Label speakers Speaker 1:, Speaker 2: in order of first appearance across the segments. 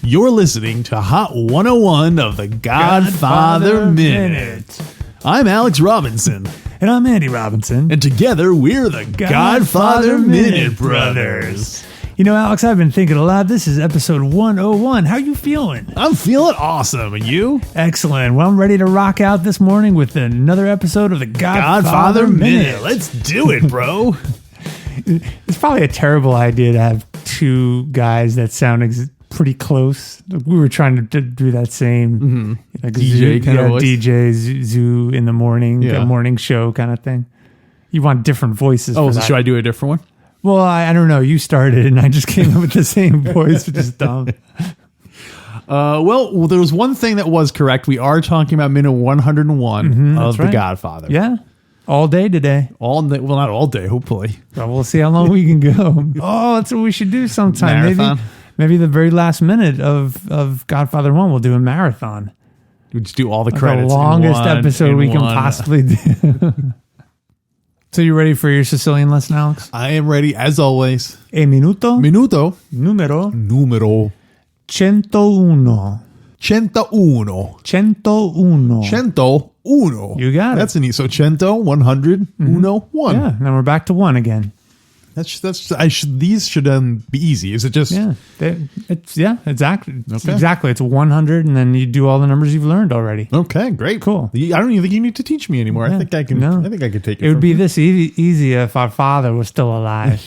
Speaker 1: You're listening to Hot 101 of the Godfather Minute. I'm Alex Robinson.
Speaker 2: And I'm Andy Robinson.
Speaker 1: And together we're the Godfather Minute Brothers.
Speaker 2: You know, Alex, I've been thinking a lot. This is episode 101. How you feeling?
Speaker 1: I'm feeling awesome. And you?
Speaker 2: Excellent. Well, I'm ready to rock out this morning with another episode of the Godfather Minute.
Speaker 1: Let's do it, bro.
Speaker 2: It's probably a terrible idea to have two guys that sound pretty close. We were trying to do that same
Speaker 1: DJ kind of voice.
Speaker 2: DJ Zoo in the morning, a morning show kind of thing. You want different voices.
Speaker 1: Oh,
Speaker 2: for
Speaker 1: so
Speaker 2: that.
Speaker 1: should I do a different one?
Speaker 2: Well, I don't know. You started and I just came up with the same voice, which is dumb.
Speaker 1: Well, there was one thing that was correct. We are talking about minute 101 of The Godfather.
Speaker 2: Yeah. All day today.
Speaker 1: All day, well, not all day, hopefully.
Speaker 2: Well, we'll see how long we can go. Oh, that's what we should do sometime.
Speaker 1: Marathon.
Speaker 2: Maybe the very last minute of Godfather 1, we'll do a marathon.
Speaker 1: We'll just do all the credits.
Speaker 2: The longest episode we can possibly do. So you ready for your Sicilian lesson, Alex?
Speaker 1: I am ready, as always.
Speaker 2: E minuto. Numero.
Speaker 1: 101. 101.
Speaker 2: You got it.
Speaker 1: That's an easy. So 100, 100, 1.
Speaker 2: Yeah, now we're back to 1 again.
Speaker 1: These should be easy. Is it just?
Speaker 2: Yeah, exactly.
Speaker 1: Okay.
Speaker 2: Exactly. It's 100, and then you do all the numbers you've learned already.
Speaker 1: Okay, great,
Speaker 2: cool.
Speaker 1: I don't even think you need to teach me anymore.
Speaker 2: Yeah.
Speaker 1: I think I can.
Speaker 2: No.
Speaker 1: I think I could take it.
Speaker 2: It would be this easy if our father was still alive.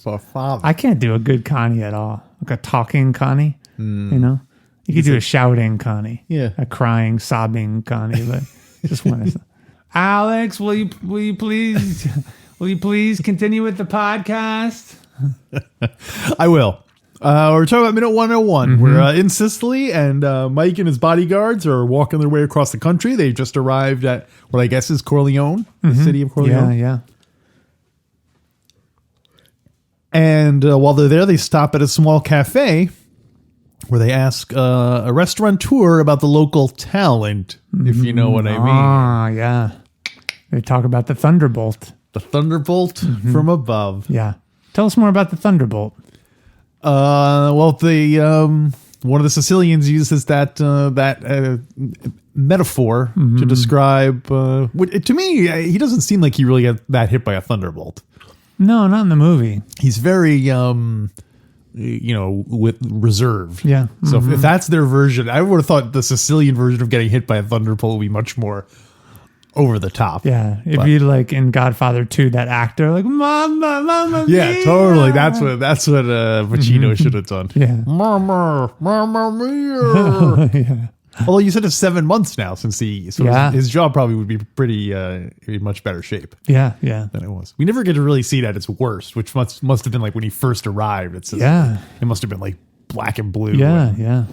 Speaker 1: For father.
Speaker 2: I can't do a good Connie at all. Like a talking Connie, you know. You could do a shouting Connie, a crying, sobbing Connie, but just one. Alex, will you please? Will you please continue with the podcast?
Speaker 1: I will. We're talking about minute 101. We're in Sicily, and Mike and his bodyguards are walking their way across the country. They just arrived at what I guess is Corleone, the city of Corleone.
Speaker 2: Yeah.
Speaker 1: And while they're there, they stop at a small cafe where they ask a restaurateur about the local talent, if you know what I mean.
Speaker 2: Ah, yeah. They talk about the Thunderbolt.
Speaker 1: The Thunderbolt from above.
Speaker 2: Yeah. Tell us more about the Thunderbolt.
Speaker 1: Well, one of the Sicilians uses that metaphor to describe. To me, he doesn't seem like he really got that hit by a thunderbolt.
Speaker 2: No, not in the movie.
Speaker 1: He's very, with reserve.
Speaker 2: Yeah.
Speaker 1: So if that's their version, I would have thought the Sicilian version of getting hit by a thunderbolt would be much more over the top.
Speaker 2: Yeah, it'd be like in Godfather 2, that actor like Mamma
Speaker 1: yeah,
Speaker 2: mia.
Speaker 1: totally. That's what Pacino should have done.
Speaker 2: Yeah,
Speaker 1: Mamma mia.
Speaker 2: yeah.
Speaker 1: Although you said it's 7 months now since his job probably would be pretty in much better shape.
Speaker 2: Yeah.
Speaker 1: Than it was. We never get to really see it at its worst, which must have been like when he first arrived. It must have been like black and blue.
Speaker 2: Yeah.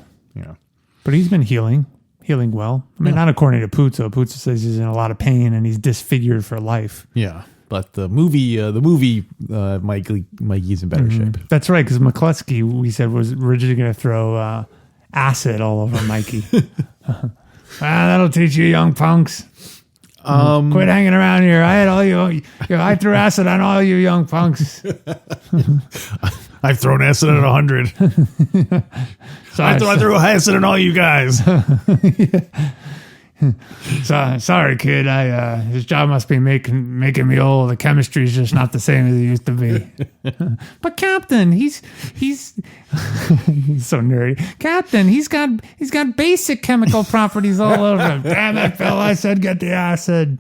Speaker 2: But he's been healing well. I mean, not according to Puzo. Puzo says he's in a lot of pain and he's disfigured for life.
Speaker 1: Yeah, but the movie, Mikey's in better shape.
Speaker 2: That's right, because McCluskey, we said, was originally going to throw acid all over Mikey. That'll teach you young punks. Quit hanging around here. I threw acid on all you young punks.
Speaker 1: I've thrown acid at 100. I threw acid on all you guys.
Speaker 2: Sorry, kid. His job must be making me old. The chemistry's just not the same as it used to be. But Captain, he's he's so nerdy. Captain, he's got basic chemical properties all over him. Damn it, Phil! I said get the acid.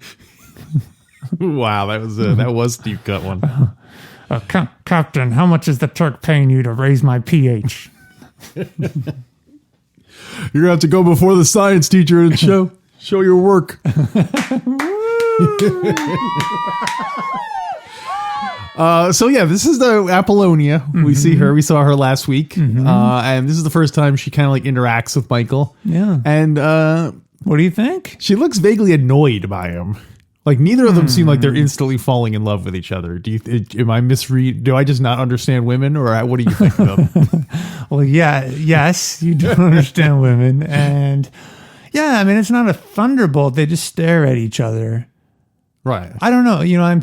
Speaker 1: Wow, that was deep cut one.
Speaker 2: Captain, how much is the Turk paying you to raise my pH?
Speaker 1: You're gonna have to go before the science teacher and show your work. So yeah, this is the Apollonia. We see her. We saw her last week, and this is the first time she kind of like interacts with Michael.
Speaker 2: Yeah.
Speaker 1: And
Speaker 2: what do you think?
Speaker 1: She looks vaguely annoyed by him. Like neither of them seem like they're instantly falling in love with each other. Am I misread? Do I just not understand women, or what are you thinking of?
Speaker 2: Well, yes, you don't understand women, and yeah, I mean it's not a thunderbolt. They just stare at each other.
Speaker 1: Right.
Speaker 2: I don't know.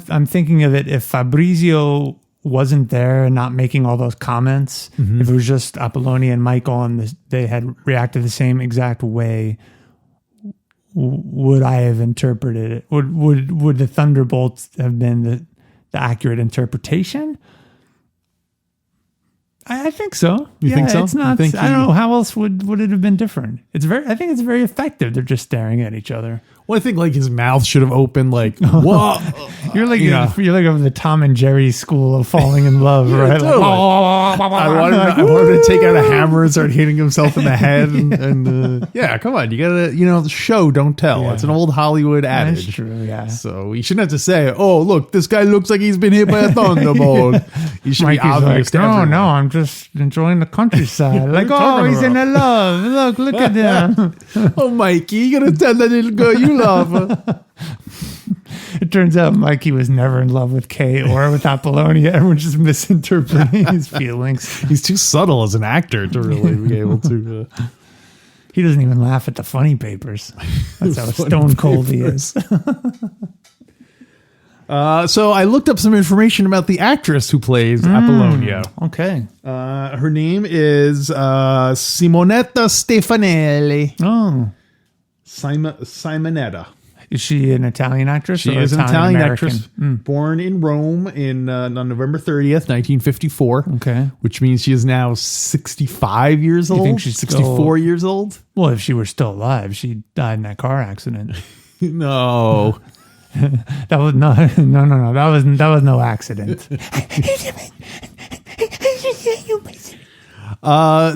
Speaker 2: I'm thinking of it if Fabrizio wasn't there and not making all those comments. If it was just Apollonia and Michael and they had reacted the same exact way. Would I have interpreted it? Would the thunderbolts have been the accurate interpretation? I think so.
Speaker 1: You think so?
Speaker 2: It's not. I don't know how else would it have been different. I think it's very effective. They're just staring at each other.
Speaker 1: Well, I think like his mouth should have opened. Like, whoa!
Speaker 2: You're like of the Tom and Jerry school of falling in love, right?
Speaker 1: Totally. I wanted to take out a hammer and start hitting himself in the head. And yeah, come on, you gotta show, don't tell.
Speaker 2: Yeah.
Speaker 1: It's an old Hollywood adage.
Speaker 2: That's true. Yeah.
Speaker 1: So you shouldn't have to say, "Oh, look, this guy looks like he's been hit by a thunderbolt." You should
Speaker 2: Mikey's
Speaker 1: be obvious to everyone.
Speaker 2: No, I'm just enjoying the countryside. Like, oh, he's in love. Look at him.
Speaker 1: Oh, Mikey, you gotta tell that little girl you love her.
Speaker 2: It turns out Mikey was never in love with Kay or with Apollonia. Everyone's just misinterpreting his feelings.
Speaker 1: He's too subtle as an actor to really be able to.
Speaker 2: He doesn't even laugh at the funny papers. That's how stone cold he is.
Speaker 1: So I looked up some information about the actress who plays Apollonia.
Speaker 2: Okay.
Speaker 1: Her name is Simonetta Stefanelli.
Speaker 2: Oh.
Speaker 1: Simonetta.
Speaker 2: Is she an Italian actress?
Speaker 1: She is an Italian actress, born in Rome on November 30th, 1954.
Speaker 2: Okay.
Speaker 1: Which means she is now 65 years old.
Speaker 2: You think she's
Speaker 1: 64 years old?
Speaker 2: Well, if she were still alive, she died in that car accident.
Speaker 1: No.
Speaker 2: That was no. That was no accident.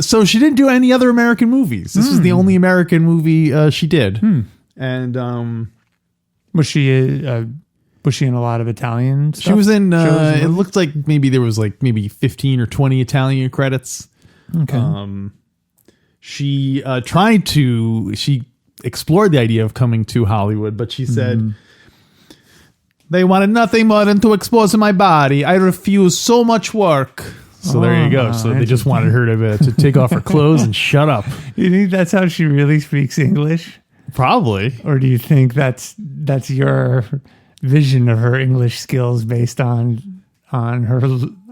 Speaker 1: So she didn't do any other American movies. This is the only American movie she did. And
Speaker 2: was she in a lot of Italian stuff?
Speaker 1: she was in it looked like maybe there was like maybe 15 or 20 Italian credits.
Speaker 2: Okay.
Speaker 1: She explored the idea of coming to Hollywood, but she said they wanted nothing more than to expose my body. I refuse so much work. So there you go. So they just wanted her to take off her clothes and shut up. You
Speaker 2: think that's how she really speaks English?
Speaker 1: Probably.
Speaker 2: Or do you think that's your vision of her English skills based on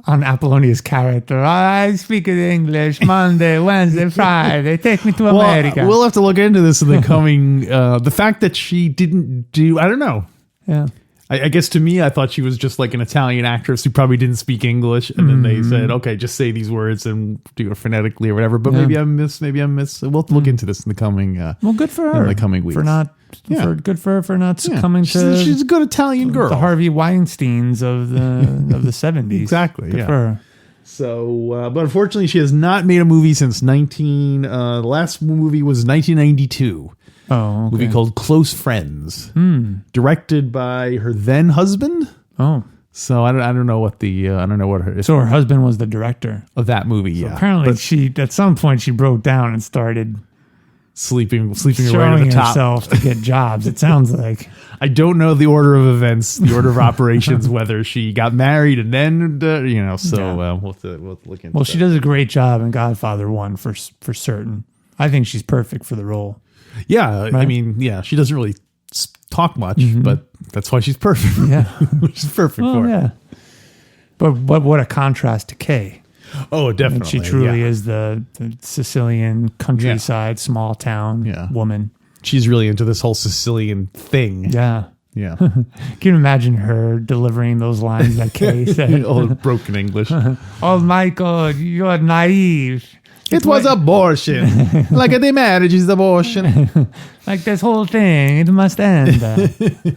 Speaker 2: Apollonia's character? I speak English Monday, Wednesday, Friday. Take me to America.
Speaker 1: We'll have to look into this in the coming. The fact that she didn't do, I don't know.
Speaker 2: Yeah.
Speaker 1: I guess to me, I thought she was just like an Italian actress who probably didn't speak English, and then they said, "Okay, just say these words and do it phonetically or whatever." But maybe I miss. We'll have to look into this in the coming.
Speaker 2: Well, good for her.
Speaker 1: In the coming weeks,
Speaker 2: good for her for not succumbing to.
Speaker 1: She's a good Italian girl.
Speaker 2: The Harvey Weinsteins of the 70s.
Speaker 1: Exactly.
Speaker 2: Good for her.
Speaker 1: So, but unfortunately, she has not made a movie since the last movie was 1992.
Speaker 2: Oh, okay.
Speaker 1: Movie called Close Friends, directed by her then husband.
Speaker 2: Oh,
Speaker 1: so I don't know what her.
Speaker 2: So her husband was the director
Speaker 1: of that movie. So
Speaker 2: apparently she at some point she broke down and started
Speaker 1: sleeping right at the top
Speaker 2: herself to get jobs. It sounds like.
Speaker 1: I don't know the order of events, the order of operations, whether she got married and then we'll have to look into.
Speaker 2: Well, she does a great job in Godfather 1 for certain. I think she's perfect for the role.
Speaker 1: Yeah, right? I mean, she doesn't really talk much, but that's why she's perfect.
Speaker 2: Yeah,
Speaker 1: she's perfect for it.
Speaker 2: Yeah, but what a contrast to Kay.
Speaker 1: Oh, definitely.
Speaker 2: And she truly is the Sicilian countryside, small town woman.
Speaker 1: She's really into this whole Sicilian thing.
Speaker 2: Yeah.
Speaker 1: Yeah.
Speaker 2: Can you imagine her delivering those lines that Kay said?
Speaker 1: Oh, broken English.
Speaker 2: Oh, Michael, you're naive.
Speaker 1: It was abortion. Like the marriage is abortion.
Speaker 2: Like this whole thing, it must end.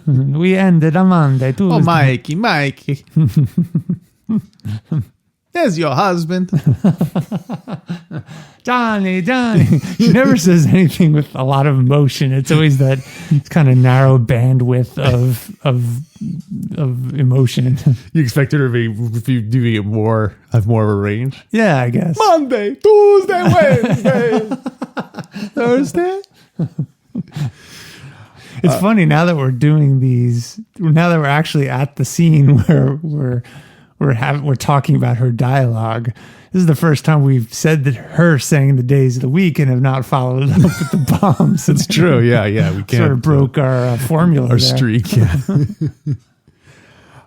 Speaker 2: We ended on Monday, Tuesday.
Speaker 1: Oh, Mikey. There's your husband.
Speaker 2: Johnny. She never says anything with a lot of emotion. It's always that kind of narrow bandwidth of emotion.
Speaker 1: You expected her to be have more of a range?
Speaker 2: Yeah, I guess.
Speaker 1: Monday, Tuesday, Wednesday, Thursday.
Speaker 2: It's funny now that we're doing these. Now that we're actually at the scene where we're talking about her dialogue. This is the first time we've said that her saying the days of the week and have not followed it up with the bombs.
Speaker 1: It's true. Yeah. We can't.
Speaker 2: Sort of broke our formula.
Speaker 1: Our
Speaker 2: there.
Speaker 1: streak. Yeah.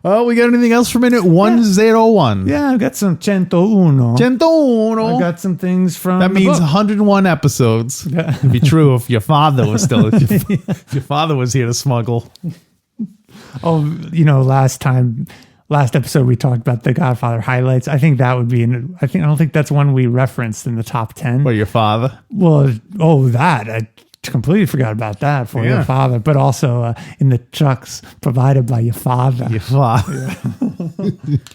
Speaker 1: Oh, we got anything else for minute 101?
Speaker 2: Yeah, I've got some 101.
Speaker 1: 101.
Speaker 2: I got some things from
Speaker 1: That
Speaker 2: the
Speaker 1: means
Speaker 2: book.
Speaker 1: 101 episodes. It'd be true if your father was still. If your father was here to smuggle.
Speaker 2: Oh, last episode we talked about the Godfather highlights. I think that would be. I don't think that's one we referenced in the top 10.
Speaker 1: Or your father?
Speaker 2: Well, I completely forgot about that for your father, but also in the trucks provided by your father.
Speaker 1: Your father.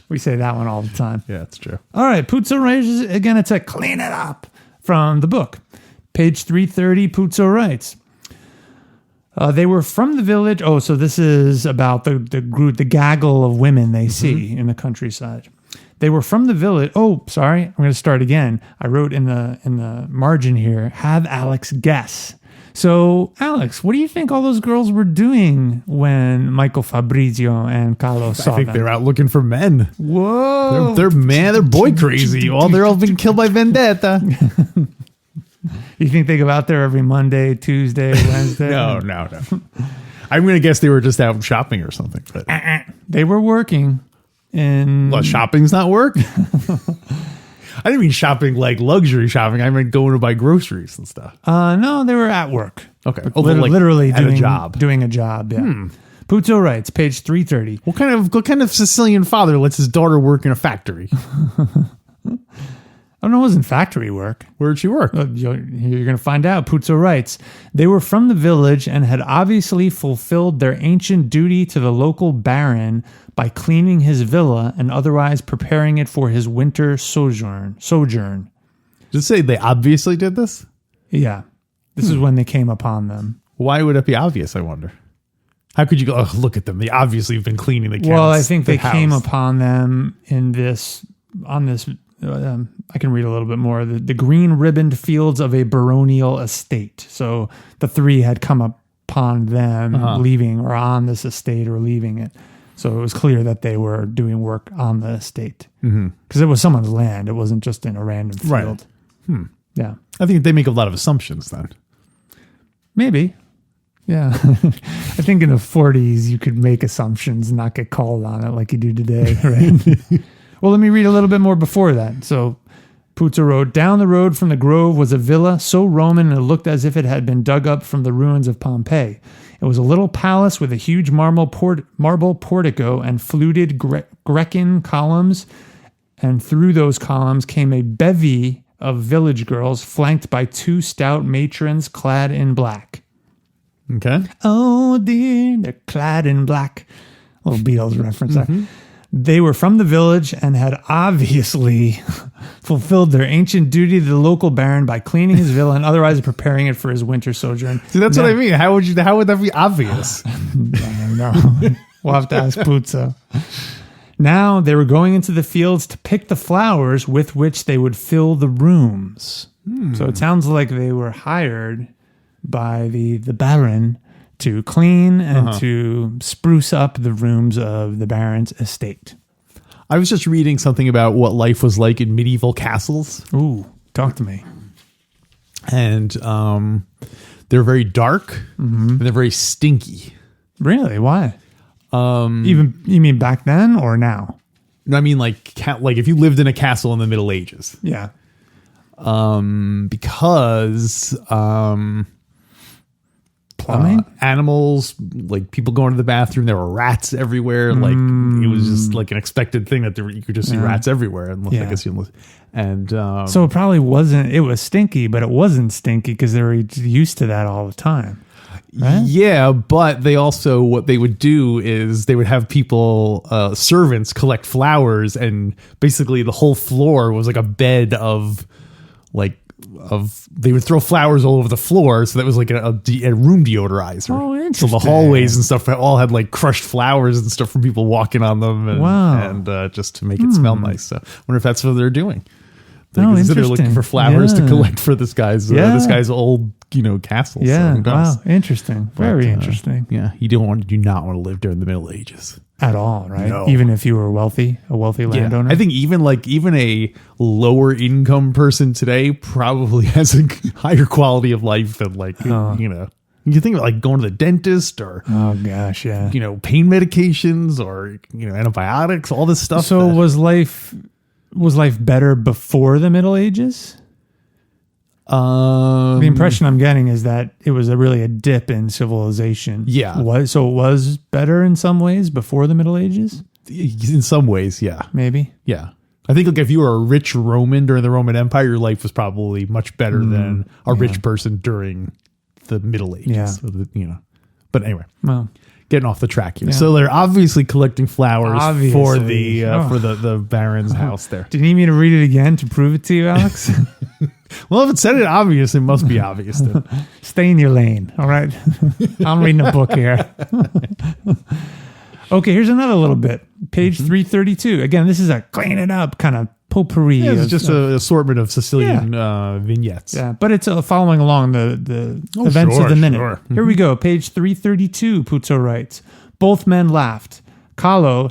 Speaker 2: We say that one all the time.
Speaker 1: Yeah, it's true.
Speaker 2: All right, Puzo writes again. It's a clean it up from the book, page 330. Puzo writes. They were from the village. Oh, so this is about the group, the gaggle of women they see in the countryside. They were from the village. Oh, sorry. I'm going to start again. I wrote in the margin here, have Alex guess. So, Alex, what do you think all those girls were doing when Michael Fabrizio and Carlos saw
Speaker 1: I think
Speaker 2: them?
Speaker 1: they're out looking for men.
Speaker 2: Whoa.
Speaker 1: They're boy crazy. They're all been killed by vendetta.
Speaker 2: You think they go out there every Monday, Tuesday, Wednesday?
Speaker 1: No. I'm going to guess they were just out shopping or something. But
Speaker 2: They were working in...
Speaker 1: well, shopping's not work? I didn't mean shopping like luxury shopping. I meant going to buy groceries and stuff.
Speaker 2: No, they were at work.
Speaker 1: Okay.
Speaker 2: Literally
Speaker 1: at
Speaker 2: doing
Speaker 1: a job.
Speaker 2: Doing a job, yeah. Puzo writes, page 330.
Speaker 1: What kind of Sicilian father lets his daughter work in a factory?
Speaker 2: Oh, no, it wasn't factory work.
Speaker 1: Where'd she work?
Speaker 2: You're going to find out. Puzo writes, they were from the village and had obviously fulfilled their ancient duty to the local baron by cleaning his villa and otherwise preparing it for his winter sojourn.
Speaker 1: Did it say they obviously did this?
Speaker 2: Yeah. This is when they came upon them.
Speaker 1: Why would it be obvious, I wonder? How could you go, oh, look at them. They obviously have been cleaning the
Speaker 2: Well, I think they
Speaker 1: house.
Speaker 2: came upon them on this. I can read a little bit more. The green ribboned fields of a baronial estate. So the three had come upon them leaving or on this estate or leaving it. So it was clear that they were doing work on the estate because it was someone's land. It wasn't just in a random field.
Speaker 1: Right.
Speaker 2: Yeah.
Speaker 1: I think they make a lot of assumptions then.
Speaker 2: Maybe. Yeah. I think in the 40s you could make assumptions and not get called on it like you do today. Right. Well, let me read a little bit more before that. So Puzo wrote, down the road from the grove was a villa so Roman it looked as if it had been dug up from the ruins of Pompeii. It was a little palace with a huge marble portico and fluted Grecan columns, and through those columns came a bevy of village girls flanked by two stout matrons clad in black.
Speaker 1: Okay.
Speaker 2: Oh dear, they're clad in black. Little Beatles reference there. They were from the village and had obviously fulfilled their ancient duty to the local baron by cleaning his villa and otherwise preparing it for his winter sojourn.
Speaker 1: See, that's what I mean. How would that be obvious?
Speaker 2: I don't know. We'll have to ask Puzo. Now they were going into the fields to pick the flowers with which they would fill the rooms. So it sounds like they were hired by the baron to clean and to spruce up the rooms of the baron's estate.
Speaker 1: I was just reading something about what life was like in medieval castles.
Speaker 2: Ooh, talk to me.
Speaker 1: And they're very dark and they're very stinky.
Speaker 2: Really? Why? Even you mean back then or now?
Speaker 1: I mean, like if you lived in a castle in the Middle Ages.
Speaker 2: Yeah.
Speaker 1: Because
Speaker 2: Plumbing?
Speaker 1: Animals, like people going to the bathroom, there were rats everywhere. Like it was just like an expected thing that you could just see rats everywhere. And I guess
Speaker 2: so it probably wasn't. It was stinky, but it wasn't stinky because they were used to that all the time. Right?
Speaker 1: Yeah, but they also, what they would do is they would have people, servants collect flowers, and basically the whole floor was like a bed of they would throw flowers all over the floor. So that was like a room deodorizer.
Speaker 2: Oh, interesting.
Speaker 1: So the hallways and stuff all had like crushed flowers and stuff from people walking on them. And,
Speaker 2: wow.
Speaker 1: And just to make it smell nice. So I wonder if that's what they're doing. They're looking
Speaker 2: interesting.
Speaker 1: for flowers to collect for this guy's old castles.
Speaker 2: Yeah.
Speaker 1: So
Speaker 2: Wow. Interesting. Very
Speaker 1: But,
Speaker 2: interesting.
Speaker 1: Yeah, you do not want to live during the Middle Ages.
Speaker 2: At all, right?
Speaker 1: No.
Speaker 2: Even if you were a wealthy landowner.
Speaker 1: I think even a lower income person today probably has a higher quality of life than you think about going to the dentist or
Speaker 2: Oh gosh, yeah.
Speaker 1: pain medications or antibiotics, all this stuff.
Speaker 2: So was life better before the Middle Ages? The impression I'm getting is that it was really a dip in civilization.
Speaker 1: Yeah.
Speaker 2: So it was better in some ways before the Middle Ages?
Speaker 1: In some ways, yeah.
Speaker 2: Maybe.
Speaker 1: Yeah. I think if you were a rich Roman during the Roman Empire, your life was probably much better than a rich person during the Middle Ages.
Speaker 2: Yeah.
Speaker 1: So but anyway.
Speaker 2: Well,
Speaker 1: getting off the track here.
Speaker 2: Yeah.
Speaker 1: So they're obviously collecting flowers for
Speaker 2: Obviously.
Speaker 1: the Baron's house there.
Speaker 2: do you need me to read it again to prove it to you, Alex?
Speaker 1: Well, if it said it obvious, it must be obvious then.
Speaker 2: Stay in your lane, all right? I'm reading a book here. Okay, here's another little bit. Page 332. Again, this is a clean it up kind of potpourri.
Speaker 1: Yeah, it's just an assortment of Sicilian vignettes.
Speaker 2: Yeah, but it's following along the events of the minute.
Speaker 1: Sure.
Speaker 2: Here we go. Page 332, Puzo writes. Both men laughed. Carlo,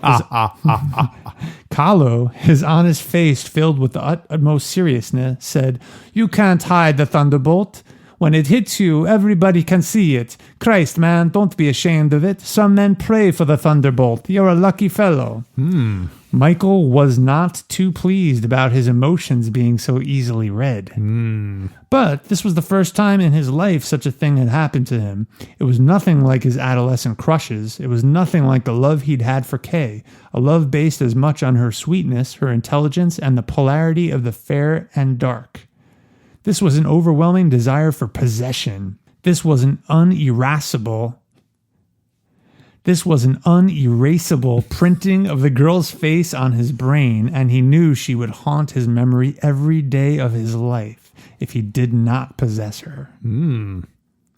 Speaker 2: his honest face filled with the utmost seriousness, said, "You can't hide the thunderbolt. When it hits you, everybody can see it. Christ, man, don't be ashamed of it. Some men pray for the thunderbolt. You're a lucky fellow." Michael was not too pleased about his emotions being so easily read. But this was the first time in his life such a thing had happened to him. It was nothing like his adolescent crushes. It was nothing like the love he'd had for Kay, a love based as much on her sweetness, her intelligence, and the polarity of the fair and dark. This was an overwhelming desire for possession. This was an unerasable printing of the girl's face on his brain, and he knew she would haunt his memory every day of his life if he did not possess her.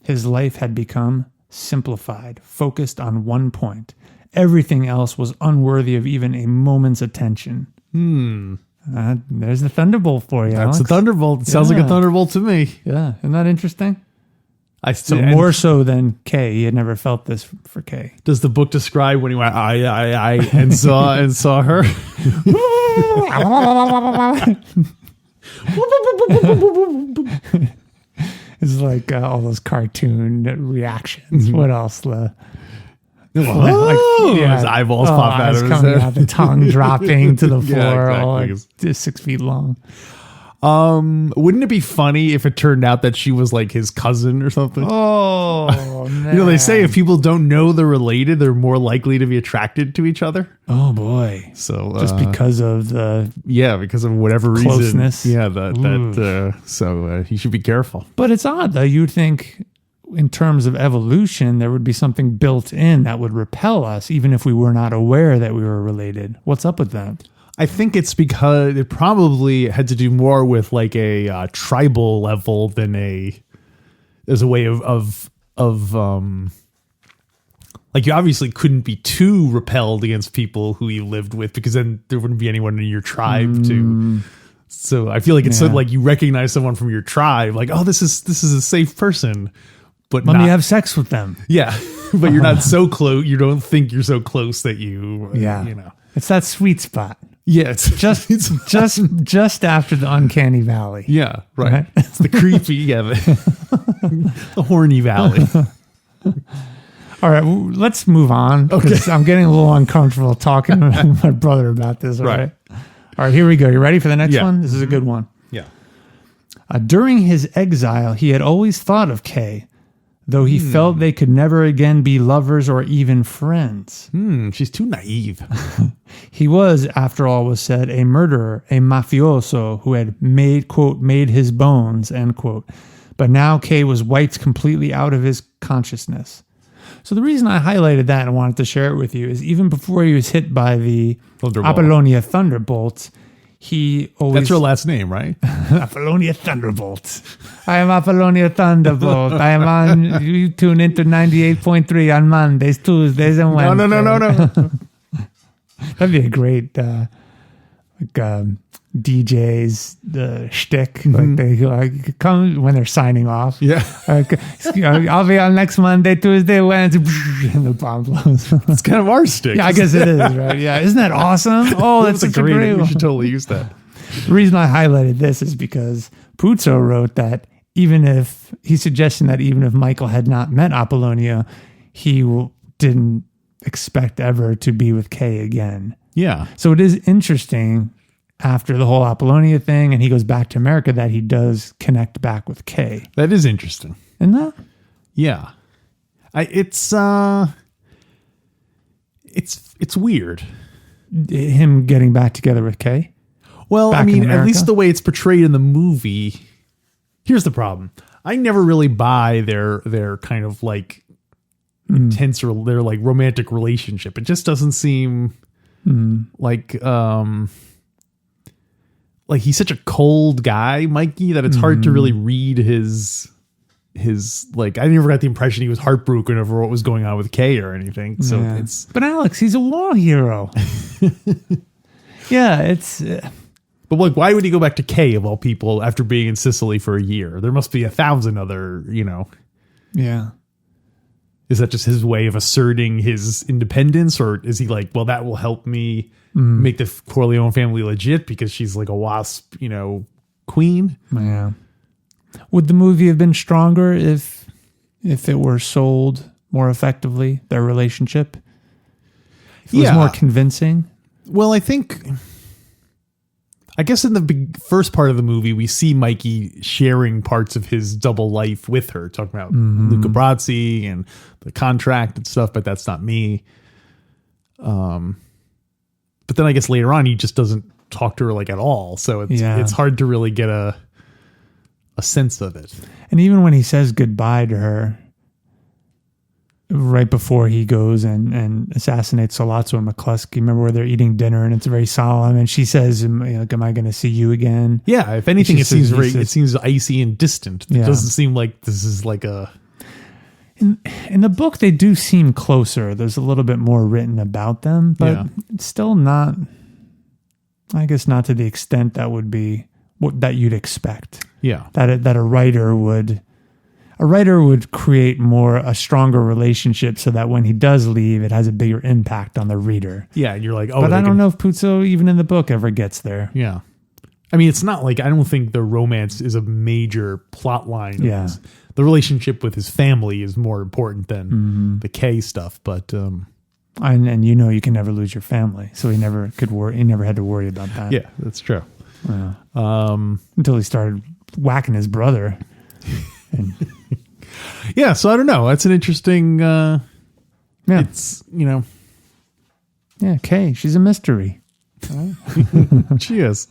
Speaker 2: His life had become simplified, focused on one point. Everything else was unworthy of even a moment's attention. There's the thunderbolt for you,
Speaker 1: That's
Speaker 2: Alex.
Speaker 1: a thunderbolt. It sounds like a thunderbolt to me.
Speaker 2: Yeah, isn't that interesting?
Speaker 1: So
Speaker 2: More so than Kay. He had never felt this for Kay.
Speaker 1: does the book describe when he went I and saw her?
Speaker 2: It's like all those cartoon reactions. What else?
Speaker 1: His eyeballs pop out
Speaker 2: eyes
Speaker 1: of his
Speaker 2: coming
Speaker 1: head.
Speaker 2: out, the tongue dropping to the floor,
Speaker 1: Yeah,
Speaker 2: all
Speaker 1: exactly.
Speaker 2: like 6 feet long.
Speaker 1: Wouldn't it be funny if it turned out that she was like his cousin or something?
Speaker 2: Oh, man.
Speaker 1: They say if people don't know they're related, they're more likely to be attracted to each other.
Speaker 2: Oh, boy.
Speaker 1: So
Speaker 2: Just because of the...
Speaker 1: because of whatever
Speaker 2: Closeness.
Speaker 1: reason. Yeah, so you should be careful.
Speaker 2: But it's odd, though. You'd think in terms of evolution, there would be something built in that would repel us, even if we were not aware that we were related. What's up with that?
Speaker 1: I think it's because it probably had to do more with like a tribal level than as a way of like you obviously couldn't be too repelled against people who you lived with because then there wouldn't be anyone in your tribe to. So I feel like it's sort of like you recognize someone from your tribe, like, oh, this is a safe person, but
Speaker 2: Let me have sex with them.
Speaker 1: Yeah, but you're not so close. You don't think you're so close that you.
Speaker 2: It's that sweet spot.
Speaker 1: Yeah, it's
Speaker 2: Just after the uncanny valley.
Speaker 1: Yeah, right.
Speaker 2: Right?
Speaker 1: It's the creepy, the horny valley.
Speaker 2: All right, let's move on because I'm getting a little uncomfortable talking to my brother about this. All right. All right, here we go. You ready for the next one? This is a good one.
Speaker 1: Yeah.
Speaker 2: During his exile, he had always thought of Kay, though he felt they could never again be lovers or even friends.
Speaker 1: She's too naive.
Speaker 2: He was, after all was said, a murderer, a mafioso who had made, quote, made his bones, end quote. But now Kay was wiped completely out of his consciousness. So the reason I highlighted that and wanted to share it with you is even before he was hit by the Apollonia Thunderbolt, he always...
Speaker 1: That's her last name, right?
Speaker 2: Apollonia Thunderbolt. I am Apollonia Thunderbolt. I am on... You tune into 98.3 on Mondays, Tuesdays, and Wednesdays.
Speaker 1: No.
Speaker 2: That'd be a great DJs the shtick, like they come when they're signing off.
Speaker 1: Yeah.
Speaker 2: I'll be on next Monday, Tuesday, Wednesday, and the bomb blows.
Speaker 1: It's kind of our stick.
Speaker 2: Yeah, I guess it is, right? Yeah, isn't that awesome? Oh, that's such a great
Speaker 1: We
Speaker 2: one.
Speaker 1: should totally use that.
Speaker 2: The reason I highlighted this is because Puzo wrote that he's suggesting that even if Michael had not met Apollonia, he didn't expect ever to be with Kay again.
Speaker 1: Yeah.
Speaker 2: So it is interesting after the whole Apollonia thing and he goes back to America that he does connect back with Kay.
Speaker 1: That is interesting.
Speaker 2: Isn't that?
Speaker 1: Yeah. It's weird.
Speaker 2: Him getting back together with Kay?
Speaker 1: Well,
Speaker 2: Back
Speaker 1: I mean,
Speaker 2: in
Speaker 1: at
Speaker 2: America?
Speaker 1: least the way it's portrayed in the movie. Here's the problem. I never really buy their kind of like intense or their like romantic relationship. It just doesn't seem like he's such a cold guy, Mikey, that it's hard to really read his like. I never got the impression he was heartbroken over what was going on with Kay or anything. So
Speaker 2: But Alex, he's a war hero. Yeah, it's.
Speaker 1: But like, why would he go back to Kay of all people after being in Sicily for a year? There must be 1,000 other,
Speaker 2: Yeah.
Speaker 1: Is that just his way of asserting his independence? Or is he like, well, that will help me make the Corleone family legit because she's like a wasp, queen?
Speaker 2: Yeah. Would the movie have been stronger if it were sold more effectively, their relationship? If it was more convincing?
Speaker 1: Well, I guess in the first part of the movie, we see Mikey sharing parts of his double life with her, talking about Luca Brasi and the contract and stuff, but that's not me. But then I guess later on, he just doesn't talk to her like at all. So it's hard to really get a sense of it.
Speaker 2: And even when he says goodbye to her, right before he goes and assassinates Sollozzo and McCluskey, remember where they're eating dinner and it's very solemn, and she says, am I going to see you again?
Speaker 1: Yeah, if anything, it seems icy and distant. It doesn't seem like this is like a...
Speaker 2: In the book, they do seem closer. There's a little bit more written about them, but it's still not, I guess, not to the extent that would be what that you'd expect.
Speaker 1: Yeah.
Speaker 2: That a writer would create a stronger relationship so that when he does leave, it has a bigger impact on the reader.
Speaker 1: Yeah, and you're like, oh,
Speaker 2: but I don't know if Puzo, even in the book, ever gets there.
Speaker 1: Yeah. I mean, it's not like, I don't think the romance is a major plot line.
Speaker 2: Yeah.
Speaker 1: The relationship with his family is more important than the Kay stuff, but...
Speaker 2: and you can never lose your family, so he never had to worry about that.
Speaker 1: Yeah, that's true.
Speaker 2: Yeah. Until he started whacking his brother. And
Speaker 1: yeah, so I don't know. That's an interesting... It's,
Speaker 2: Yeah, Kay, she's a mystery.
Speaker 1: She is.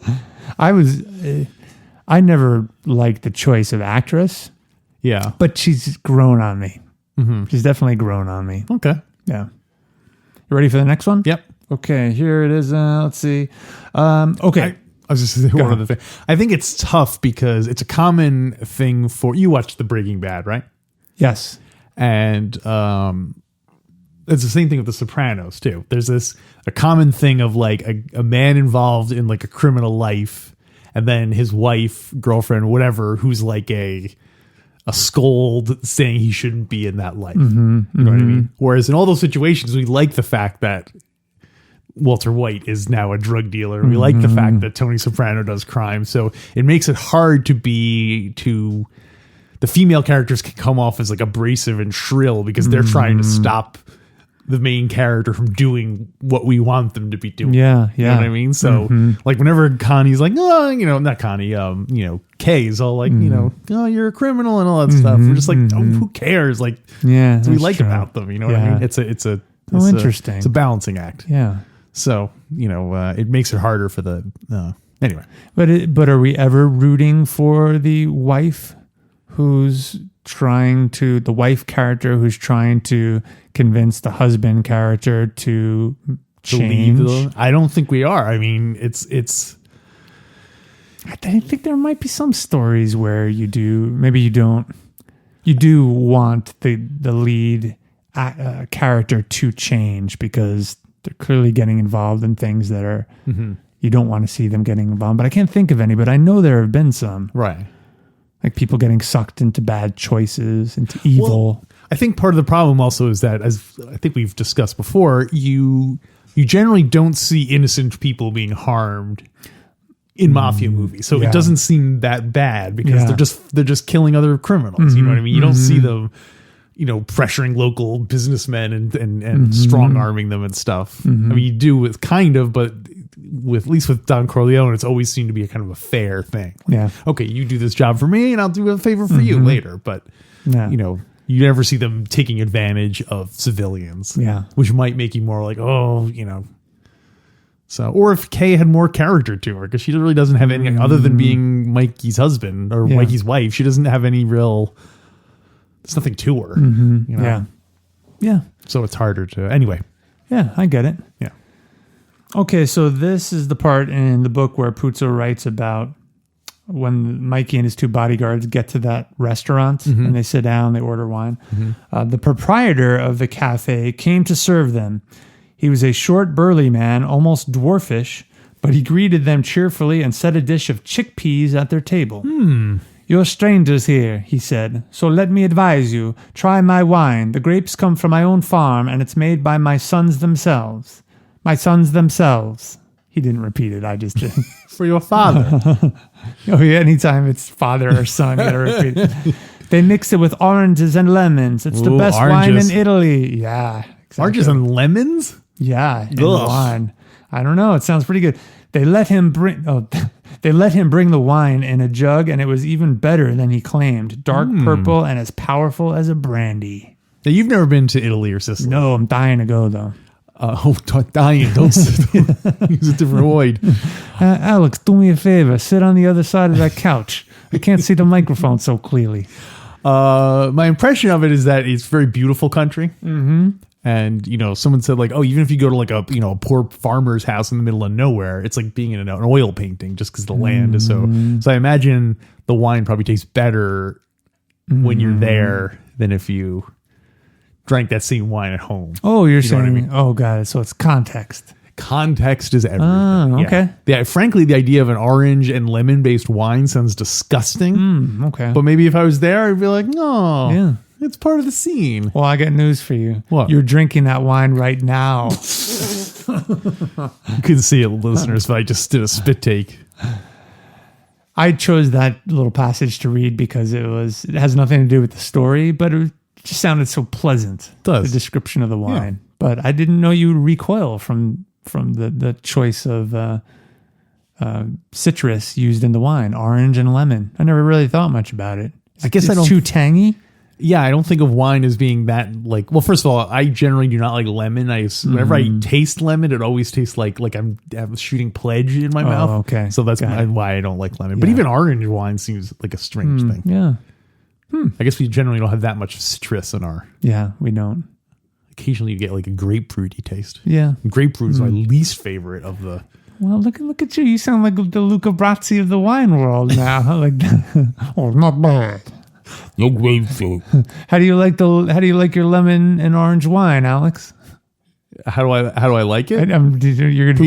Speaker 2: I never liked the choice of actress.
Speaker 1: Yeah.
Speaker 2: But she's grown on me. Mm-hmm. She's definitely grown on me.
Speaker 1: Okay.
Speaker 2: Yeah. You ready for the next one?
Speaker 1: Yep.
Speaker 2: Okay, here it is. Let's see. Okay.
Speaker 1: I was just saying one other thing. I think it's tough because it's a common thing for... You watched the Breaking Bad, right?
Speaker 2: Yes.
Speaker 1: And it's the same thing with The Sopranos, too. There's a common thing of like a man involved in like a criminal life and then his wife, girlfriend, whatever, who's like a scold saying he shouldn't be in that life.
Speaker 2: Mm-hmm,
Speaker 1: you know what I mean? Whereas in all those situations, we like the fact that Walter White is now a drug dealer. We like the fact that Tony Soprano does crime. So it makes it hard to the female characters can come off as like abrasive and shrill because they're trying to stop the main character from doing what we want them to be doing.
Speaker 2: Yeah.
Speaker 1: You know what I mean? So like whenever Connie's like, oh, not Connie, Kay's all like, oh, you're a criminal and all that stuff. We're just like, oh, who cares? Like,
Speaker 2: yeah,
Speaker 1: what we like about them, you know what I mean? It's
Speaker 2: interesting.
Speaker 1: It's a balancing act.
Speaker 2: Yeah.
Speaker 1: So, it makes it harder for the, anyway.
Speaker 2: But are we ever rooting for the wife the wife character who's trying to convince the husband character to change?
Speaker 1: I don't think we are. I mean, it's.
Speaker 2: I think there might be some stories where you do want the lead character to change because they're clearly getting involved in things that are, you don't want to see them getting involved. But I can't think of any, but I know there have been some.
Speaker 1: Right.
Speaker 2: Like people getting sucked into bad choices, into evil.
Speaker 1: Well, I think part of the problem also is that, as I think we've discussed before, you generally don't see innocent people being harmed in mafia movies. So it doesn't seem that bad because they're just killing other criminals. You know what I mean? You don't see them, pressuring local businessmen and strong arming them and stuff. I mean, you do with kind of, but at least with Don Corleone, it's always seemed to be a kind of a fair thing. Like, okay, you do this job for me and I'll do a favor for you later. But, you never see them taking advantage of civilians. Yeah. Which might make you more like, So, or if Kay had more character to her, because she really doesn't have any, other than being Mikey's husband or Mikey's wife, she doesn't have any real, there's nothing to her.
Speaker 2: Yeah.
Speaker 1: So it's harder to, anyway.
Speaker 2: Yeah, I get it.
Speaker 1: Yeah.
Speaker 2: Okay, so this is the part in the book where Puzo writes about when Mikey and his two bodyguards get to that restaurant and they sit down, they order wine. The proprietor of the cafe came to serve them. He was a short, burly man, almost dwarfish, but he greeted them cheerfully and set a dish of chickpeas at their table. You're strangers here, he said, so let me advise you. Try my wine. The grapes come from my own farm, and it's made by my sons themselves. My sons themselves. He didn't repeat it, I just did.
Speaker 1: For your father.
Speaker 2: Oh, yeah, anytime it's father or son, you gotta repeat it. They mix it with oranges and lemons. It's the best wine in Italy. Yeah. Exactly.
Speaker 1: Oranges and lemons?
Speaker 2: Yeah, in the wine. I don't know. It sounds pretty good. They let him bring the wine in a jug, and it was even better than he claimed. Dark purple and as powerful as a brandy.
Speaker 1: Now, you've never been to Italy or Sicily.
Speaker 2: No, I'm dying to go, though.
Speaker 1: Dying. Don't use a different word.
Speaker 2: Alex, do me a favor. Sit on the other side of that couch. I can't see the microphone so clearly.
Speaker 1: My impression of it is that it's a very beautiful country. And, someone said like, oh, even if you go to like a poor farmer's house in the middle of nowhere, it's like being in an oil painting just because the land is so I imagine the wine probably tastes better when you're there than if you drank that same wine at home.
Speaker 2: Oh, you're saying, what I mean? Oh, got it. So it's context.
Speaker 1: Context is everything.
Speaker 2: Oh, okay.
Speaker 1: Yeah, frankly, the idea of an orange and lemon based wine sounds disgusting.
Speaker 2: Okay.
Speaker 1: But maybe if I was there, I'd be like, no.
Speaker 2: Yeah.
Speaker 1: It's part of the scene.
Speaker 2: Well, I got news for you.
Speaker 1: What?
Speaker 2: You're drinking that wine right now.
Speaker 1: You couldn't see it, listeners, but I just did a spit take.
Speaker 2: I chose that little passage to read because it has nothing to do with the story, but it just sounded so pleasant.
Speaker 1: It does.
Speaker 2: The description of the wine. Yeah. But I didn't know you recoil from the choice of citrus used in the wine, orange and lemon. I never really thought much about it.
Speaker 1: I guess
Speaker 2: it's too tangy.
Speaker 1: Yeah, I don't think of wine as being that like. Well, first of all, I generally do not like lemon. Whenever I taste lemon, it always tastes like I'm shooting pledge in my mouth.
Speaker 2: Okay,
Speaker 1: so that's why I don't like lemon. Yeah. But even orange wine seems like a strange thing.
Speaker 2: Yeah,
Speaker 1: I guess we generally don't have that much citrus in our.
Speaker 2: Yeah, we don't.
Speaker 1: Occasionally, you get like a grapefruity taste.
Speaker 2: Yeah,
Speaker 1: grapefruit is my least favorite of the.
Speaker 2: Well, look at you. You sound like the Luca Brasi of the wine world now. Like, oh, not bad.
Speaker 1: No grapefruit.
Speaker 2: How do you like your lemon and orange wine, Alex?
Speaker 1: How do I like it?
Speaker 2: You're gonna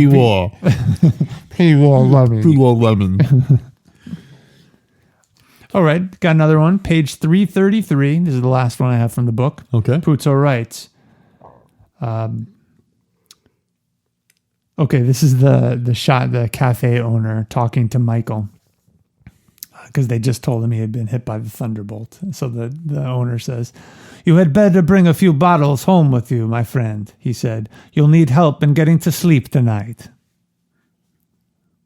Speaker 1: pre-war lemon. Pre-war lemon.
Speaker 2: All right, got another one. Page 333. This is the last one I have from the book.
Speaker 1: Okay.
Speaker 2: Puzo writes. Okay, this is the shot, the cafe owner talking to Michael. Because they just told him he had been hit by the thunderbolt. So the owner says, "You had better bring a few bottles home with you, my friend," he said. "You'll need help in getting to sleep tonight."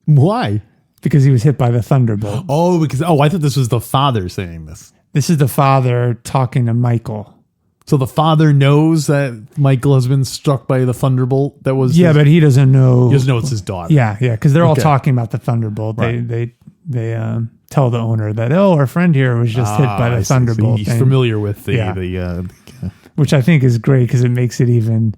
Speaker 1: Why?
Speaker 2: Because he was hit by the thunderbolt.
Speaker 1: I thought this was the father saying this.
Speaker 2: This is the father talking to Michael.
Speaker 1: So the father knows that Michael has been struck by the thunderbolt that was...
Speaker 2: Yeah, but he doesn't know...
Speaker 1: He doesn't know it's his daughter.
Speaker 2: Yeah, because they're all talking about the thunderbolt. Right. They tell the owner that, our friend here was just hit by the thunderbolt.
Speaker 1: So he's familiar with the
Speaker 2: which I think is great because it makes it even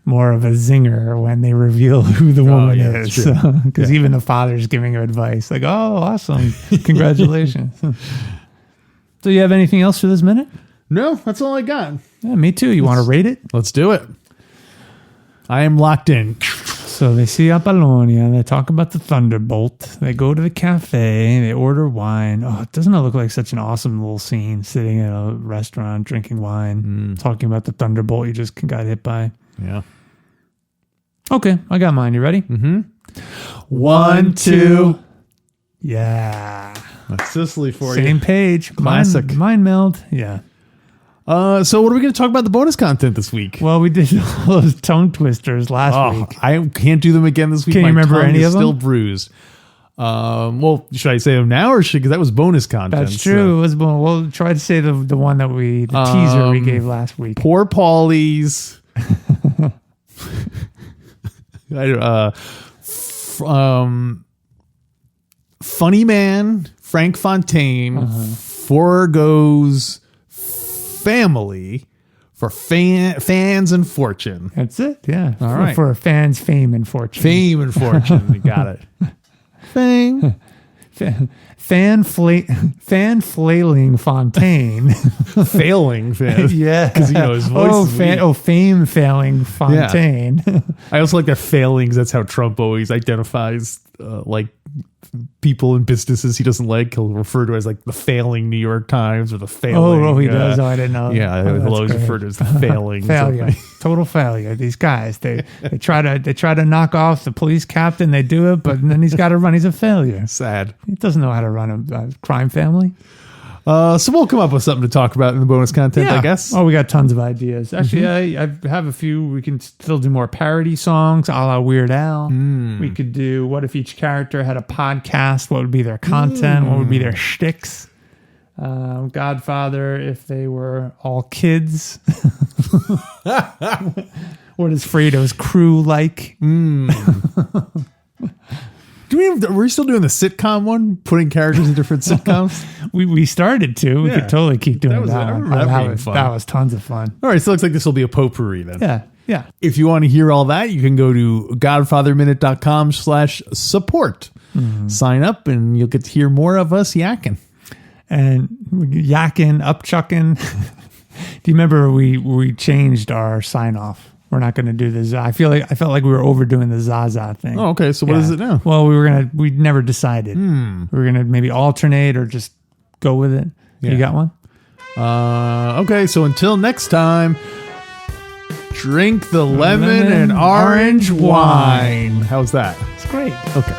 Speaker 2: more of a zinger when they reveal who the woman is. Because even the father's giving her advice. Like, oh, awesome. Congratulations. So you have anything else for this minute?
Speaker 1: No, that's all I got.
Speaker 2: Yeah, me too. You want to rate it?
Speaker 1: Let's do it. I am locked in.
Speaker 2: So they see Apollonia. They talk about the Thunderbolt. They go to the cafe. They order wine. Oh, doesn't it look like such an awesome little scene? Sitting in a restaurant, drinking wine, talking about the Thunderbolt you just got hit by.
Speaker 1: Yeah.
Speaker 2: Okay, I got mine. You ready?
Speaker 1: Mm-hmm.
Speaker 2: 1, 2. Yeah.
Speaker 1: That's Sicily for you.
Speaker 2: Same page.
Speaker 1: Classic.
Speaker 2: Mind meld. Yeah.
Speaker 1: So what are we going to talk about the bonus content this week?
Speaker 2: Well, we did all those tongue twisters last week.
Speaker 1: I can't do them again this week.
Speaker 2: Can you remember
Speaker 1: tongue
Speaker 2: any
Speaker 1: is
Speaker 2: of them?
Speaker 1: Still bruised. Well, should I say them now or because that was bonus content?
Speaker 2: That's true. It was we'll try to say the one that the teaser we gave last week.
Speaker 1: Poor Paulie's. Funny Man, Frank Fontaine foregoes family for fans and fortune.
Speaker 2: That's it. Yeah.
Speaker 1: All right.
Speaker 2: For fans, fame, and fortune.
Speaker 1: Fame and fortune. You got it. Fame.
Speaker 2: Fan flailing Fontaine.
Speaker 1: Failing fan.
Speaker 2: Yeah.
Speaker 1: Because, his voice is weak.
Speaker 2: Fame failing Fontaine. Yeah.
Speaker 1: I also like that failings. That's how Trump always identifies people and businesses he doesn't like. He'll refer to as like the failing New York Times or the failing.
Speaker 2: He does. I didn't know.
Speaker 1: Yeah, he'll always refer to as the failing.
Speaker 2: Failure. Total failure. These guys, they try to knock off the police captain. They do it, but then he's got to run. He's a failure.
Speaker 1: Sad.
Speaker 2: He doesn't know how to run a crime family.
Speaker 1: So we'll come up with something to talk about in the bonus content, I guess.
Speaker 2: Oh, we got tons of ideas. Actually, I have a few. We can still do more parody songs, a la Weird Al. We could do what if each character had a podcast? What would be their content? What would be their shticks? Godfather, if they were all kids. What is Fredo's crew like?
Speaker 1: Are we still doing the sitcom one? Putting characters in different sitcoms?
Speaker 2: We started to. We could totally keep doing that one. That was tons of fun.
Speaker 1: All right, so it looks like this will be a potpourri then.
Speaker 2: Yeah.
Speaker 1: If you want to hear all that, you can go to godfatherminute.com/support. Sign up and you'll get to hear more of us yakking.
Speaker 2: And yakking, upchucking. Do you remember we changed our sign off? We're not going to do the I felt like we were overdoing the Zaza thing.
Speaker 1: Oh, okay. So what is it now?
Speaker 2: Well, we never decided. We were going to maybe alternate or just go with it. Yeah. You got one?
Speaker 1: Okay. So until next time, drink the lemon and orange wine. How's that?
Speaker 2: It's great.
Speaker 1: Okay.